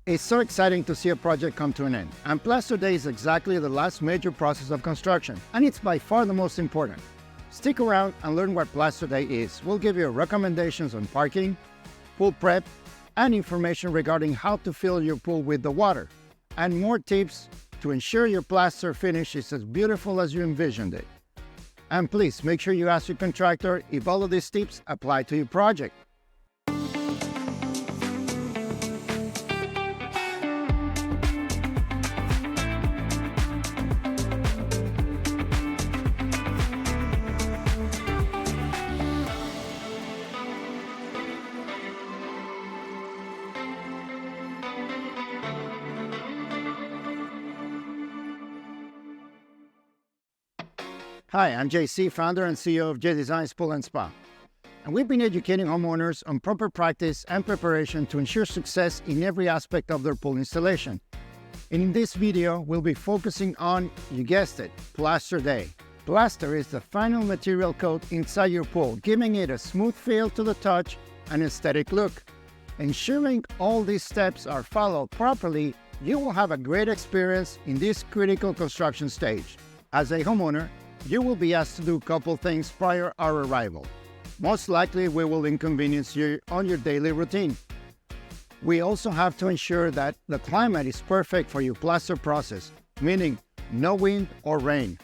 It's so exciting to see a project come to an end, and Plaster Day is exactly the last major process of construction, and it's by far the most important. Stick around and learn what Plaster Day is. We'll give you recommendations on parking, pool prep, and information regarding how to fill your pool with the water, and more tips to ensure your plaster finish is as beautiful as you envisioned it. And please make sure you ask your contractor if all of these tips apply to your project. Hi, I'm JC, founder and CEO of J Designs Pool and Spa, and we've been educating homeowners on proper practice and preparation to ensure success in every aspect of their pool installation. In this video, we'll be focusing on, you guessed it, Plaster Day. Plaster is the final material coat inside your pool, giving it a smooth feel to the touch and aesthetic look. Ensuring all these steps are followed properly, you will have a great experience in this critical construction stage. As a homeowner, you will be asked to do a couple things prior our arrival. Most likely, we will inconvenience you on your daily routine. We also have to ensure that the climate is perfect for your plaster process, meaning no wind or rain.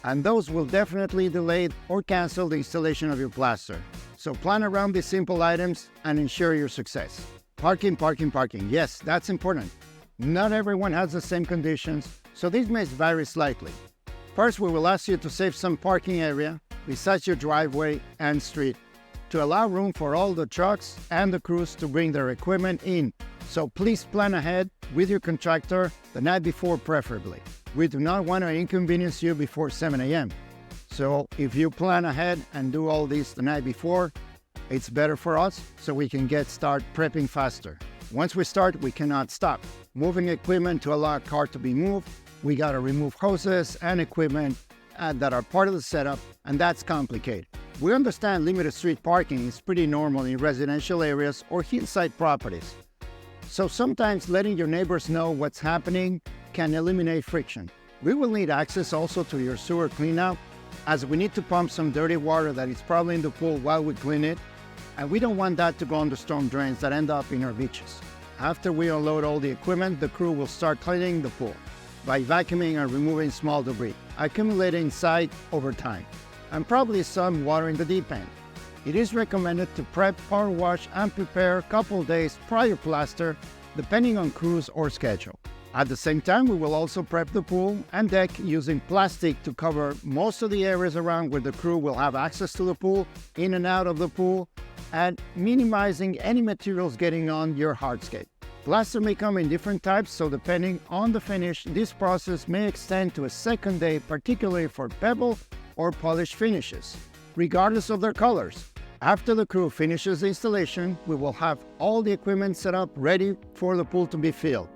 And those will definitely delay or cancel the installation of your plaster. So plan around these simple items and ensure your success. Parking, parking, parking. Yes, that's important. Not everyone has the same conditions, so this may vary slightly. First, we will ask you to save some parking area besides your driveway and street to allow room for all the trucks and the crews to bring their equipment in. So please plan ahead with your contractor the night before preferably. We do not want to inconvenience you before 7 a.m. So if you plan ahead and do all this the night before, it's better for us so we can start prepping faster. Once we start, we cannot stop. Moving equipment to allow a car to be moved, we gotta remove hoses and equipment that are part of the setup, and that's complicated. We understand limited street parking is pretty normal in residential areas or hillside properties. So sometimes letting your neighbors know what's happening can eliminate friction. We will need access also to your sewer cleanout, as we need to pump some dirty water that is probably in the pool while we clean it, and we don't want that to go on the storm drains that end up in our beaches. After we unload all the equipment, the crew will start cleaning the pool by vacuuming and removing small debris accumulated inside over time, and probably some water in the deep end. It is recommended to prep, power wash, and prepare a couple days prior plaster, depending on crews or schedule. At the same time, we will also prep the pool and deck using plastic to cover most of the areas around where the crew will have access to the pool, in and out of the pool, and minimizing any materials getting on your hardscape. Plaster may come in different types, so depending on the finish, this process may extend to a second day, particularly for pebble or polished finishes, regardless of their colors. After the crew finishes the installation, we will have all the equipment set up ready for the pool to be filled.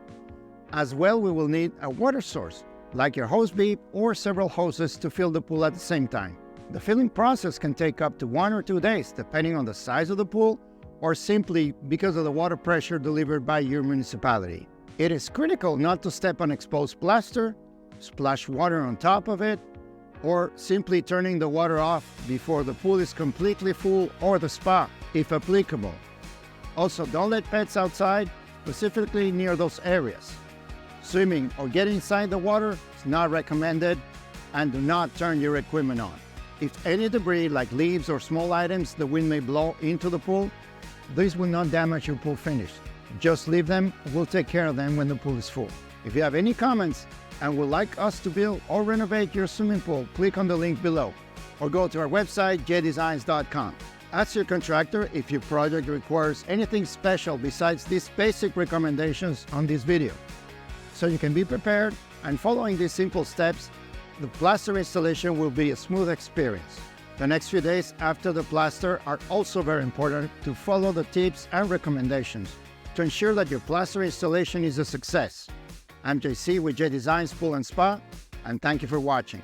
As well, we will need a water source, like your hose beep or several hoses to fill the pool at the same time. The filling process can take up to 1 or 2 days, depending on the size of the pool, or simply because of the water pressure delivered by your municipality. It is critical not to step on exposed plaster, splash water on top of it, or simply turning the water off before the pool is completely full, or the spa, if applicable. Also, don't let pets outside, specifically near those areas. Swimming or getting inside the water is not recommended, and do not turn your equipment on. If any debris like leaves or small items the wind may blow into the pool, these will not damage your pool finish. Just leave them, we'll take care of them when the pool is full. If you have any comments and would like us to build or renovate your swimming pool, click on the link below or go to our website, jdesigns.com. Ask your contractor if your project requires anything special besides these basic recommendations on this video. So you can be prepared, and following these simple steps, the plaster installation will be a smooth experience. The next few days after the plaster are also very important to follow the tips and recommendations to ensure that your plaster installation is a success. I'm JC with J Designs Pool and Spa, and thank you for watching.